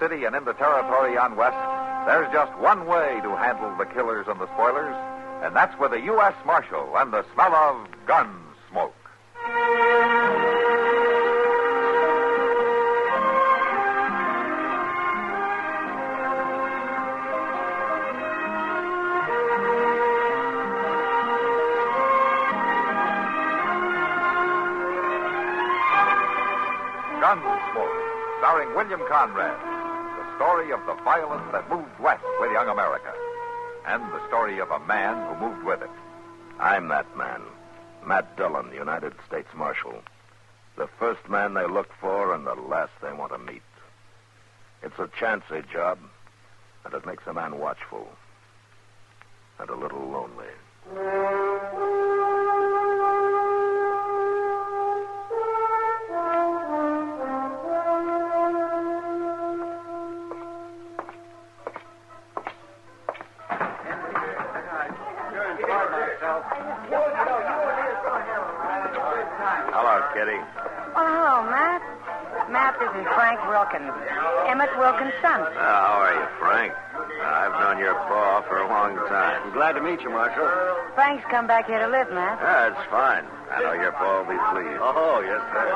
city and into territory on west, there's just one way to handle the killers and the spoilers, and that's with a U.S. Marshal and the smell of gun smoke. Gunsmoke, starring William Conrad. The story of the violence that moved west with young America. And the story of a man who moved with it. I'm that man. Matt Dillon, United States Marshal. The first man they look for and the last they want to meet. It's a chancy job, and it makes a man watchful. And a little lonely. Hello, Kitty. Oh, hello, Matt. Matt, this is Frank Wilkins. Emmett Wilkins' son. How are you, Frank? I've known your pa for a long time. I'm glad to meet you, Marshal. Frank's come back here to live, Matt. That's fine. I know your pa will be pleased. Oh, yes, sir.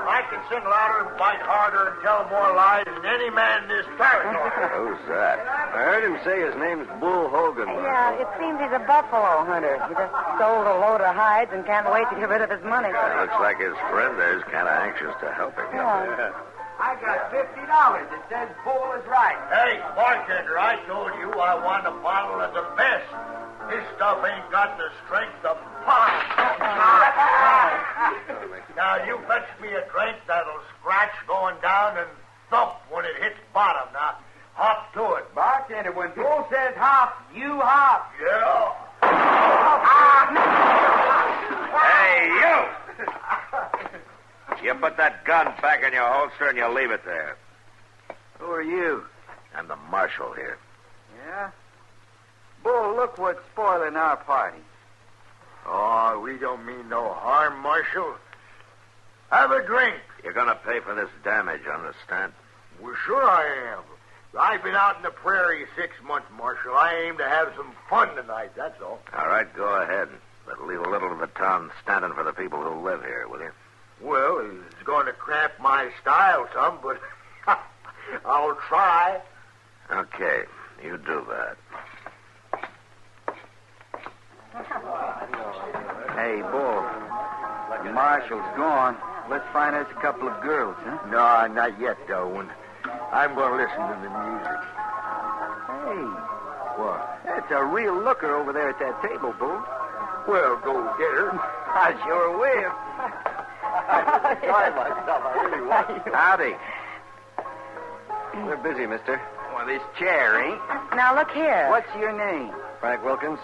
I can sing louder and fight harder and tell more lies than any man in this territory. Who's that? I heard him say his name's Bull Hogan, Marshal. Yeah, it seems he's a buffalo hunter. He just sold a load of hides and can't wait to get rid of his money. Looks like his friend there's kind of anxious to help him. Yeah. I got $50. It says Bull is right. Hey, bartender, I told you I want a bottle of the best. This stuff ain't got the strength of pop. Now, you fetch me a drink that'll scratch going down and thump when it hits bottom. Now, hop to it. Bartender, when Bull says hop, you hop. Yeah. Hey, you! You put that gun back in your holster and you leave it there. Who are you? I'm the marshal here. Yeah? Bull, look what's spoiling our party. Oh, we don't mean no harm, Marshal. Have a drink. You're going to pay for this damage, understand? Well, sure I am. I've been out in the prairie 6 months, Marshal. I aim to have some fun tonight, that's all. All right, go ahead. But leave a little of the town standing for the people who live here, will you? Well, it's going to cramp my style some, but I'll try. Okay, you do that. Hey, Bull, the marshal's gone. Let's find us a couple of girls, huh? No, not yet, Darwin. I'm going to listen to the music. Hey, What? that's a real looker over there at that table, Bull. Well, go get her. I sure will. Howdy. We're busy, mister. Well, this chair ain't. Now, look here. What's your name? Frank Wilkins.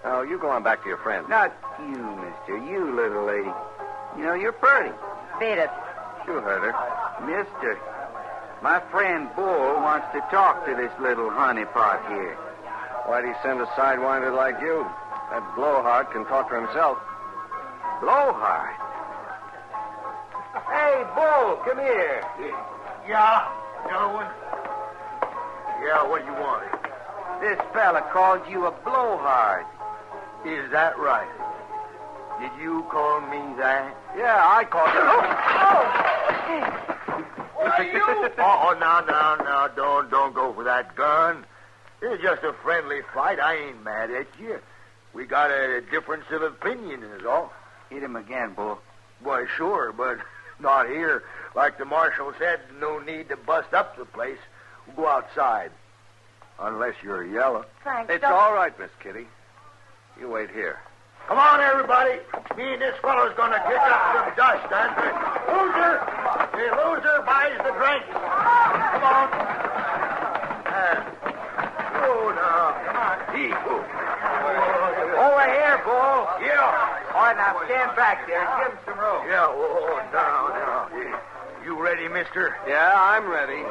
Oh, you go on back to your friend. Not you, mister. You, little lady. You know, you're pretty. Beat it. You heard her. Mister, my friend Bull wants to talk to this little honeypot here. Why'd he send a sidewinder like you? That blowhard can talk for himself. Blowhard. Hey, Bull, come here. Yeah, Darwin? Yeah, what do you want? This fella called you a blowhard. Is that right? Did you call me that? Yeah, I called you. What are you? Oh, now, don't go for that gun. It's just a friendly fight. I ain't mad at you. We got a difference of opinion is all. Hit him again, Bull. Why, sure, but not here. Like the marshal said, no need to bust up the place. We'll go outside. Unless you're yellow. Frank, It's don't... all right, Miss Kitty. You wait here. Come on, everybody. Me and this fellow's going to kick up some dust, and the loser buys the drink. Come on. Now. Come on. Over here, Bull. Yeah. All right, now stand back there. Give him some room. Yeah, now. You ready, mister? Yeah, I'm ready.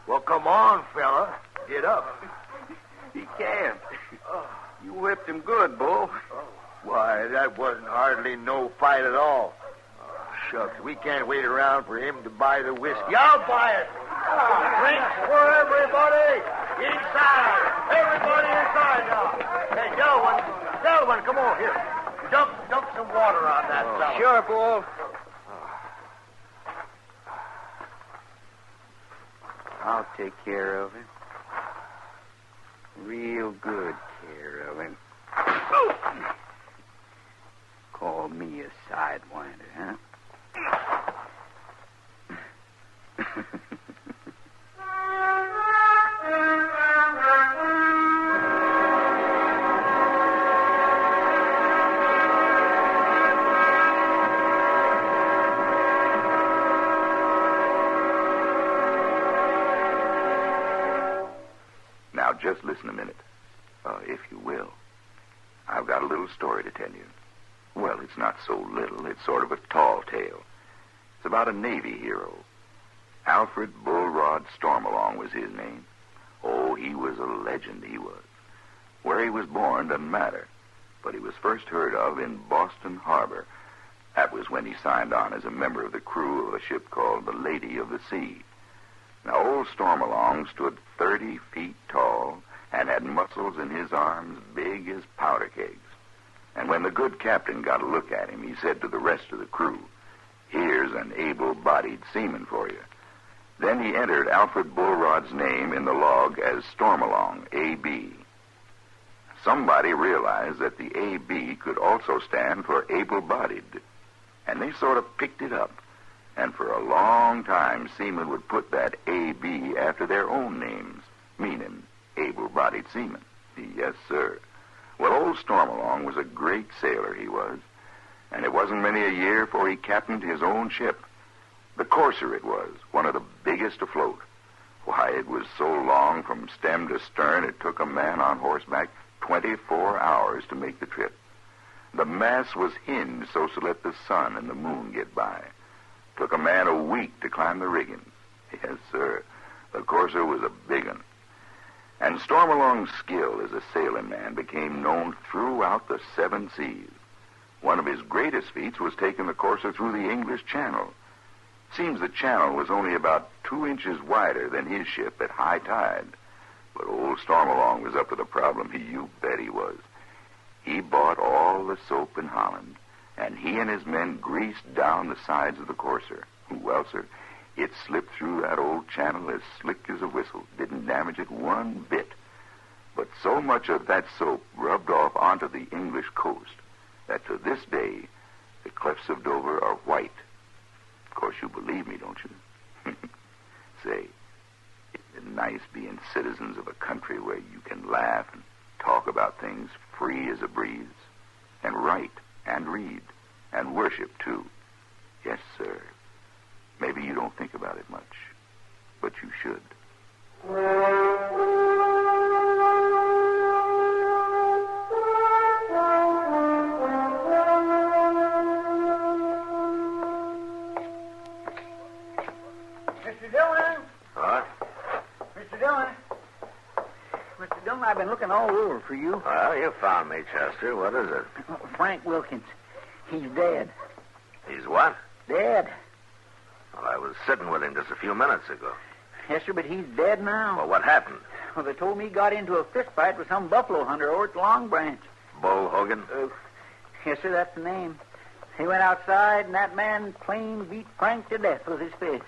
Well, come on, fella. Get up. He can't. You whipped him good. Why, that wasn't hardly no fight at all. Oh, shucks, we can't wait around for him to buy the whiskey. I'll buy it. Drinks for everybody. Inside. Everybody inside now. Hey, gentlemen, come on here. Dump some water on that fella. Sure, Bull. I'll take care of him. Real good care of him. Call me a sidewinder, huh? Now, just listen a minute, if you will. I've got a little story to tell you. Well, it's not so little. It's sort of a tall tale. It's about a Navy hero. Alfred Bullrod Stormalong was his name. Oh, he was a legend, he was. Where he was born doesn't matter, but he was first heard of in Boston Harbor. That was when he signed on as a member of the crew of a ship called the Lady of the Sea. Now, old Stormalong stood 30 feet tall and had muscles in his arms big as powder kegs. And when the good captain got a look at him, he said to the rest of the crew, "Here's an able-bodied seaman for you." Then he entered Alfred Bullrod's name in the log as Stormalong, A.B. Somebody realized that the A.B. could also stand for able-bodied, and they sort of picked it up. And for a long time, seamen would put that A.B. after their own names, meaning able-bodied seamen. Yes, sir. Well, old Stormalong was a great sailor, he was. And it wasn't many a year before he captained his own ship. The courser it was, one of the biggest afloat. Why, it was so long from stem to stern, it took a man on horseback 24 hours to make the trip. The mast was hinged so to let the sun and the moon get by. Took a man a week to climb the rigging. Yes, sir. The courser was a big one. And Stormalong's skill as a sailing man became known throughout the 7 seas. One of his greatest feats was taking the courser through the English Channel. Seems the channel was only about 2 inches wider than his ship at high tide. But old Stormalong was up to the problem. You bet he was. He bought all the soap in Holland, and he and his men greased down the sides of the courser. Well, sir, it slipped through that old channel as slick as a whistle. Didn't damage it one bit. But so much of that soap rubbed off onto the English coast that to this day, the cliffs of Dover are white. Of course, you believe me, don't you? Say, it's nice being citizens of a country where you can laugh and talk about things free as a breeze, and write and read and worship, too. Yes, sir. Maybe you don't think about it much, but you should. Mr. Dillon? What? Mr. Dillon? Mr. Dillon, I've been looking all over for you. Well, you found me, Chester. What is it? Frank Wilkins. He's dead. He's what? Dead. Well, I was sitting with him just a few minutes ago. Yes, sir, but he's dead now. Well, what happened? Well, they told me he got into a fist fight with some buffalo hunter over at the Long Branch. Bull Hogan? Yes, sir, that's the name. He went outside, and that man plain beat Frank to death with his fist.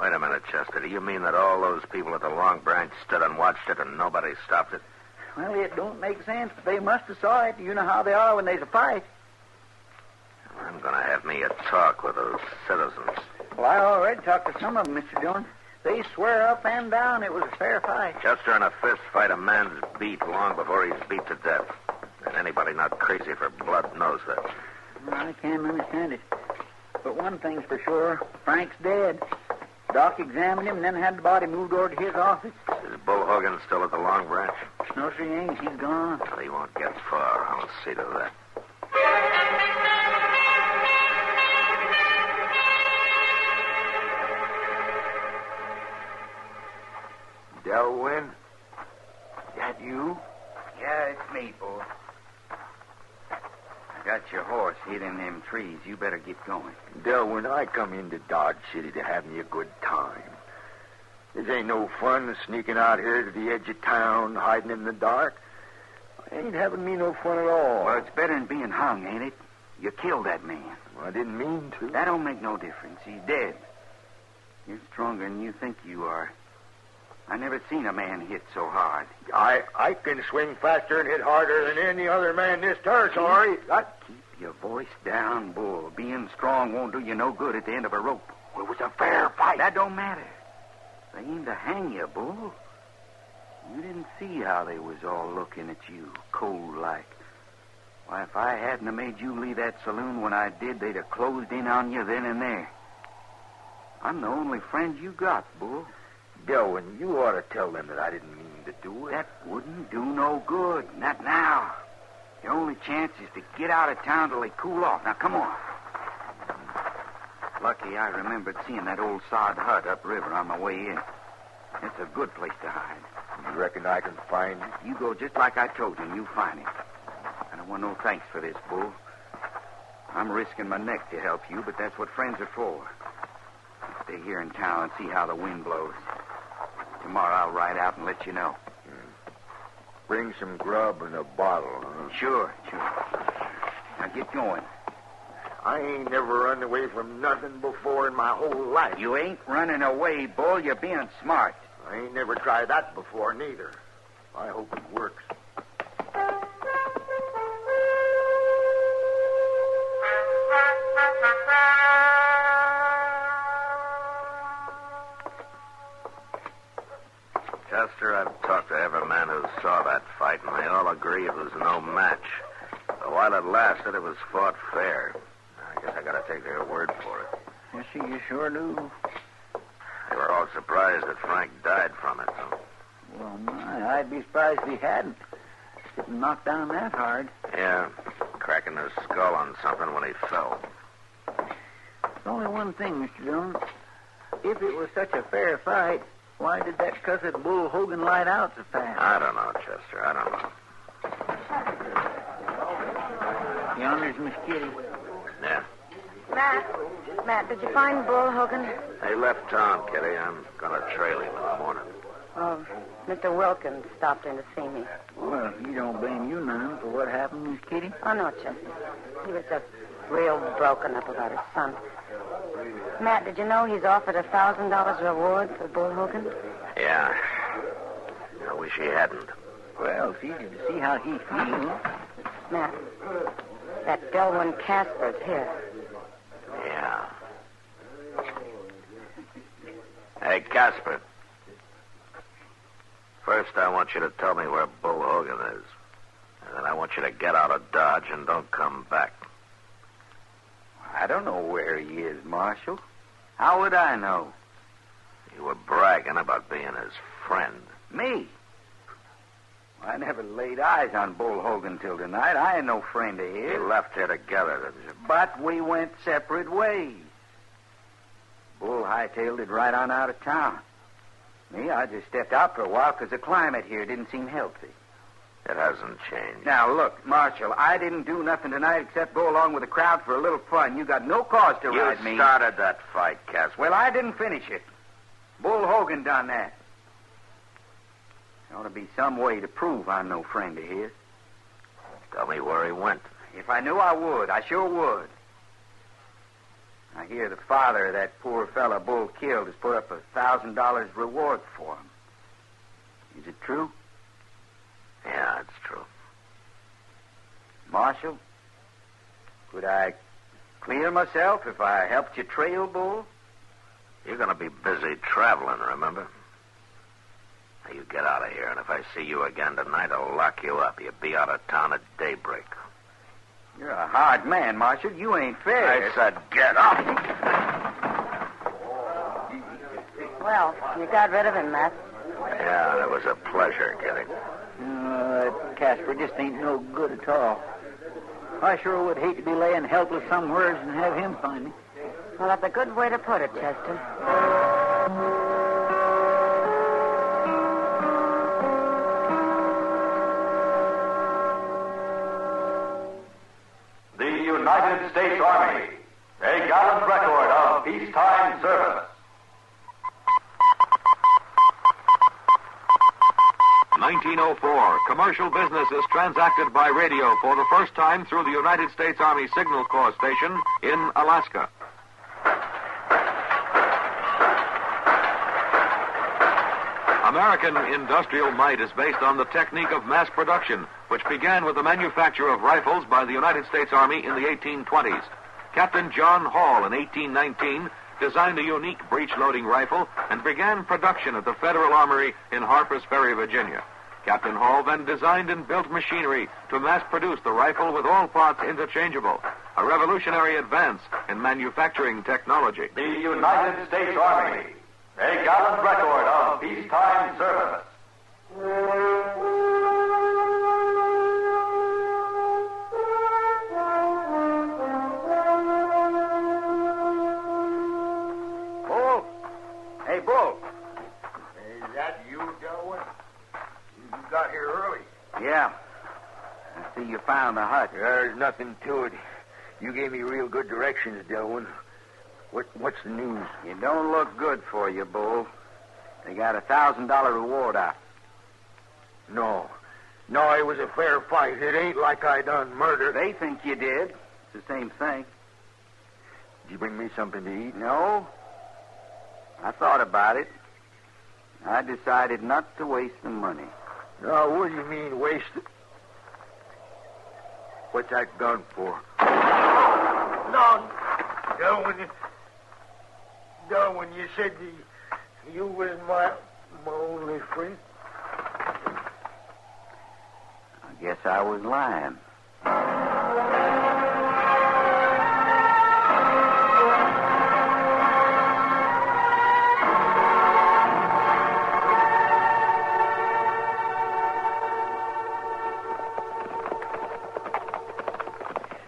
Wait a minute, Chester. Do you mean that all those people at the Long Branch stood and watched it and nobody stopped it? Well, it don't make sense, but they must have saw it. You know how they are when there's a fight. I'm going to have me a talk with those citizens. Well, I already talked to some of them, Mr. Dillon. They swear up and down it was a fair fight. Chester, in a fist fight, a man's beat long before he's beat to death. And anybody not crazy for blood knows that. I can't understand it. But one thing's for sure. Frank's dead. Doc examined him and then had the body moved over to his office. Is Bull Hogan still at the Long Branch? No, sir, he ain't. He's gone. Well, he won't get far. I'll see to that. Delwyn? That you? Yeah, it's me, Bull. got your horse hid in them trees. You better get going. Del, when I come into Dodge City to have me a good time, this ain't no fun sneaking out here to the edge of town, hiding in the dark. Ain't having me no fun at all. Well, it's better than being hung, ain't it? You killed that man. Well, I didn't mean to. That don't make no difference. He's dead. You're stronger than you think you are. I never seen a man hit so hard. I can swing faster and hit harder than any other man in this territory. Keep your voice down, Bull. Being strong won't do you no good at the end of a rope. Well, it was a fair fight. That don't matter. They aimed to hang you, Bull. You didn't see how they was all looking at you, cold like. Why, if I hadn't have made you leave that saloon when I did, they'd have closed in on you then and there. I'm the only friend you got, Bull. Delwyn, you ought to tell them that I didn't mean to do it. That wouldn't do no good. Not now. Your only chance is to get out of town till they cool off. Now, come on. Lucky I remembered seeing that old sod hut upriver on my way in. It's a good place to hide. You reckon I can find it? You go just like I told you, and you find it. I don't want no thanks for this, Bull. I'm risking my neck to help you, but that's what friends are for. Stay here in town and see how the wind blows. Tomorrow I'll ride out and let you know. Bring some grub and a bottle, huh? Sure. Now get going. I ain't never run away from nothing before in my whole life. You ain't running away, Bull. You're being smart. I ain't never tried that before, neither. I hope it works. Chester, I've talked to every man who saw that fight, and they all agree it was no match. But while it lasted, it was fought fair. I guess I gotta take their word for it. Yes, sir, you sure do. They were all surprised that Frank died from it, though. Well, my, I'd be surprised if he hadn't. Didn't knock down that hard. Yeah, cracking his skull on something when he fell. There's only one thing, Mr. Dillon. If it was such a fair fight, why did that cussed Bull Hogan light out so fast? I don't know, Chester. I don't know. Yonder's Miss Kitty. Yeah. Matt, did you find Bull Hogan? He left town, Kitty. I'm gonna trail him in the morning. Oh, Mr. Wilkins stopped in to see me. Well, he don't blame you none for what happened, Miss Kitty. Oh, no, Chester. He was just real broken up about his son. Matt, did you know he's offered $1,000 reward for Bull Hogan? Yeah. I wish he hadn't. Well, it's easy to see how he feels. Matt, that Delwyn Casper's here. Yeah. Hey, Casper. First, I want you to tell me where Bull Hogan is. And then I want you to get out of Dodge and don't come back. I don't know where he is, Marshal. How would I know? You were bragging about being his friend. Me? I never laid eyes on Bull Hogan till tonight. I ain't no friend of his. You left here together, didn't you? But we went separate ways. Bull hightailed it right on out of town. Me, I just stepped out for a while because the climate here didn't seem healthy. It hasn't changed. Now, look, Marshal, I didn't do nothing tonight except go along with the crowd for a little fun. You got no cause to ride me. You started that fight, Casper. Well, I didn't finish it. Bull Hogan done that. There ought to be some way to prove I'm no friend of his. Tell me where he went. If I knew, I would. I sure would. I hear the father of that poor fella Bull killed has put up $1,000 reward for him. Is it true? Yeah, it's true. Marshal, could I clear myself if I helped you trail Bull? You're going to be busy traveling, remember? Now, you get out of here, and if I see you again tonight, I'll lock you up. You'll be out of town at daybreak. You're a hard man, Marshal. You ain't fair. I said get up. Well, you got rid of him, Matt. Yeah, it was a pleasure, Kitty. Casper just ain't no good at all. I sure would hate to be laying helpless somewhere and have him find me. Well, that's a good way to put it, Chester. The United States Army, a gallant record of peacetime service. 1904, commercial business is transacted by radio for the first time through the United States Army Signal Corps station in Alaska. American industrial might is based on the technique of mass production, which began with the manufacture of rifles by the United States Army in the 1820s. Captain John Hall, in 1819, designed a unique breech-loading rifle and began production at the Federal Armory in Harpers Ferry, Virginia. Captain Hall then designed and built machinery to mass-produce the rifle with all parts interchangeable, a revolutionary advance in manufacturing technology. The United States Army, a gallant record of peacetime service. Bull? Hey, Bull. Is that you, Delwyn? You got here early. Yeah. I see you found the hut. There's nothing to it. You gave me real good directions, Delwyn. What's the news? It don't look good for you, Bull. They got a $1,000 reward out. No, it was a fair fight. It ain't like I done murder. They think you did. It's the same thing. Did you bring me something to eat? No. I thought about it. I decided not to waste the money. No, what do you mean, waste it? What's that gun for? No, Delwyn, you said you was my only friend. I guess I was lying.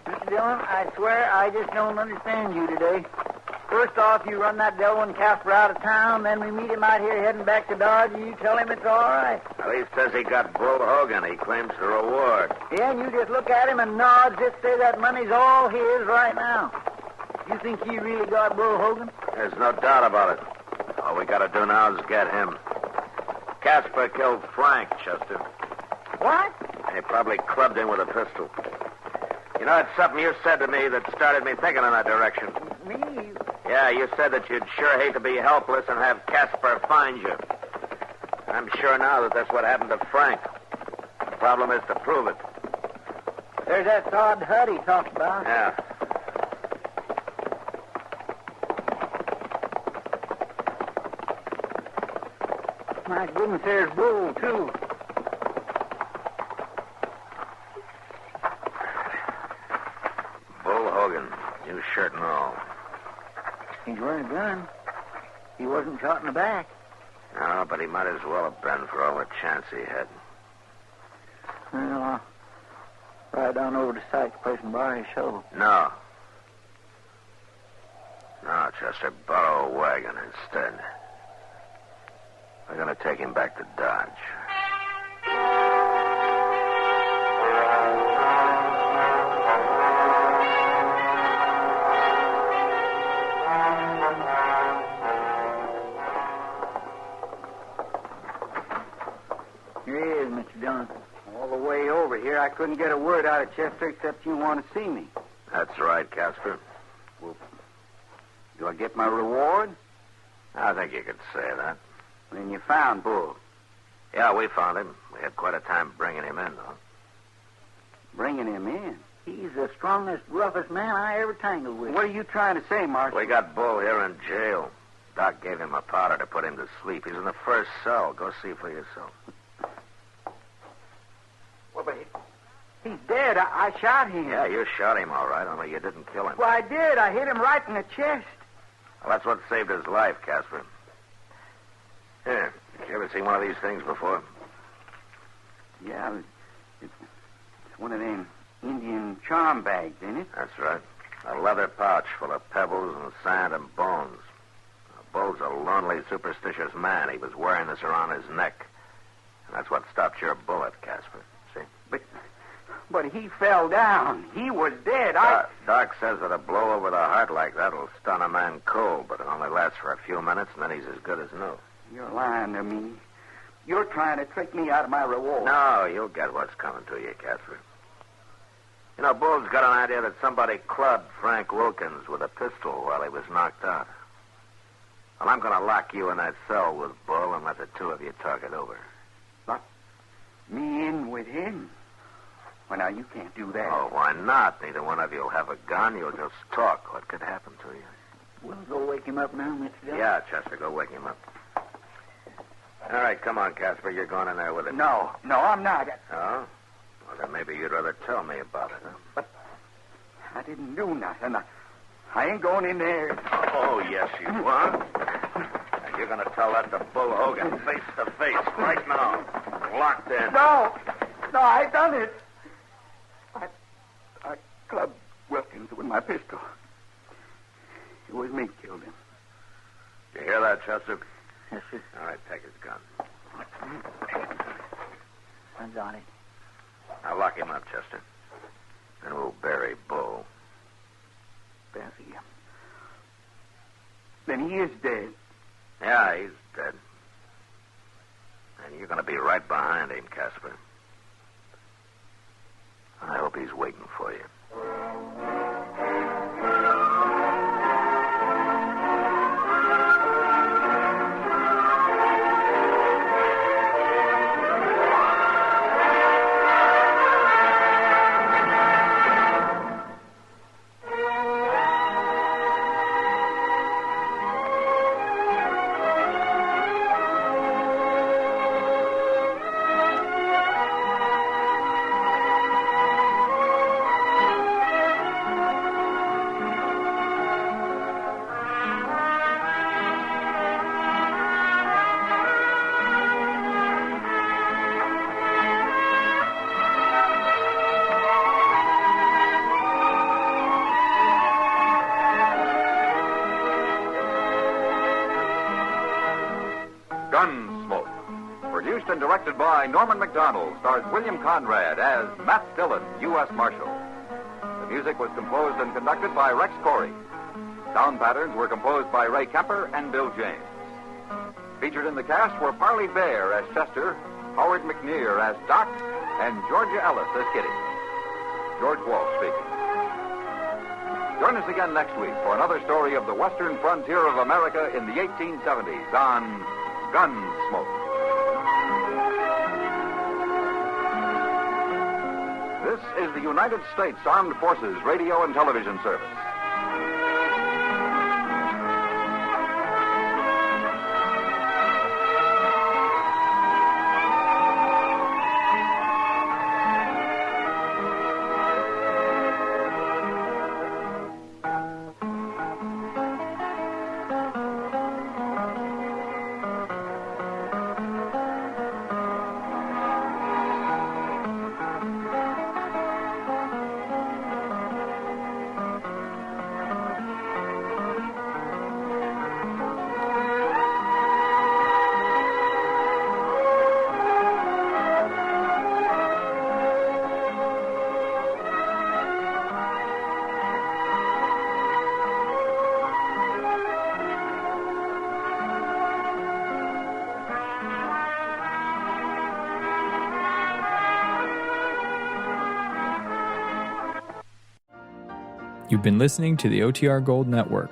Mr. Dillon, I swear I just don't understand you today. First off, you run that Delwyn Casper out of town, then we meet him out here heading back to Dodge, and you tell him it's all right. Well, he says he got Bull Hogan. He claims the reward. Yeah, and you just look at him and nod, just say that money's all his right now. You think he really got Bull Hogan? There's no doubt about it. All we got to do now is get him. Casper killed Frank, Chester. What? He probably clubbed him with a pistol. You know, it's something you said to me that started me thinking in that direction. Me? Yeah, you said that you'd sure hate to be helpless and have Casper find you. I'm sure now that that's what happened to Frank. The problem is to prove it. There's that sod hut he talked about. Yeah. My goodness, there's Bull, too. Bull Hogan, new shirt and all. He's wearing a gun. He wasn't shot in the back. No, but he might as well have been for all the chance he had. Well, I'll ride down over to Sykes' place and borrow his shovel. No, Chester, borrow a wagon instead. We're going to take him back to Dodge. Here he is, Mr. Dillon. All the way over here, I couldn't get a word out of Chester except you want to see me. That's right, Casper. Well, do I get my reward? I think you could say that. Then you found Bull. Yeah, we found him. We had quite a time bringing him in, though. Bringing him in? He's the strongest, roughest man I ever tangled with. What are you trying to say, Marshal? We got Bull here in jail. Doc gave him a powder to put him to sleep. He's in the first cell. Go see for yourself. Well, but he's dead. I shot him. Yeah, you shot him all right, only you didn't kill him. Well, I did. I hit him right in the chest. Well, that's what saved his life, Casper. Here, you ever seen one of these things before? Yeah, it's one of them Indian charm bags, ain't it? That's right. A leather pouch full of pebbles and sand and bones. Bull's a lonely, superstitious man. He was wearing this around his neck. And that's what stopped your bullet, Casper. See? But he fell down. He was dead. Doc says that a blow over the heart like that will stun a man cold, but it only lasts for a few minutes, and then he's as good as new. You're lying to me. You're trying to trick me out of my reward. No, you'll get what's coming to you, Casper. You know, Bull's got an idea that somebody clubbed Frank Wilkins with a pistol while he was knocked out. Well, I'm going to lock you in that cell with Bull and let the two of you talk it over. Lock me in with him? Well, now, you can't do that. Oh, why not? Neither one of you will have a gun. You'll just talk. What could happen to you? We'll go wake him up now, Mr. Dillon. Yeah, Chester, go wake him up. All right, come on, Casper. You're going in there with him. No, I'm not. Oh? Well, then maybe you'd rather tell me about it, huh? But I didn't do nothing. I ain't going in there. Oh, yes, you are. And you're going to tell that to Bull Hogan face to face right now. Locked in. No, I done it. I clubbed Wilkins with my pistol. It was me killed him. You hear that, Chester? Yes, sir. All right, take his gun. One's on it. Now lock him up, Chester. Then we'll bury Bull. Bury him. Then he is dead. Yeah, he's dead. And you're going to be right behind him, Casper. I hope he's waiting for you. Gunsmoke. Produced and directed by Norman McDonald, stars William Conrad as Matt Dillon, U.S. Marshal. The music was composed and conducted by Rex Corey. Sound patterns were composed by Ray Kemper and Bill James. Featured in the cast were Parley Bear as Chester, Howard McNear as Doc, and Georgia Ellis as Kitty. George Walsh speaking. Join us again next week for another story of the western frontier of America in the 1870s on Gunsmoke. This is the United States Armed Forces Radio and Television Service. You've been listening to the OTR Gold Network.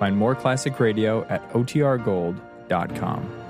Find more classic radio at otrgold.com.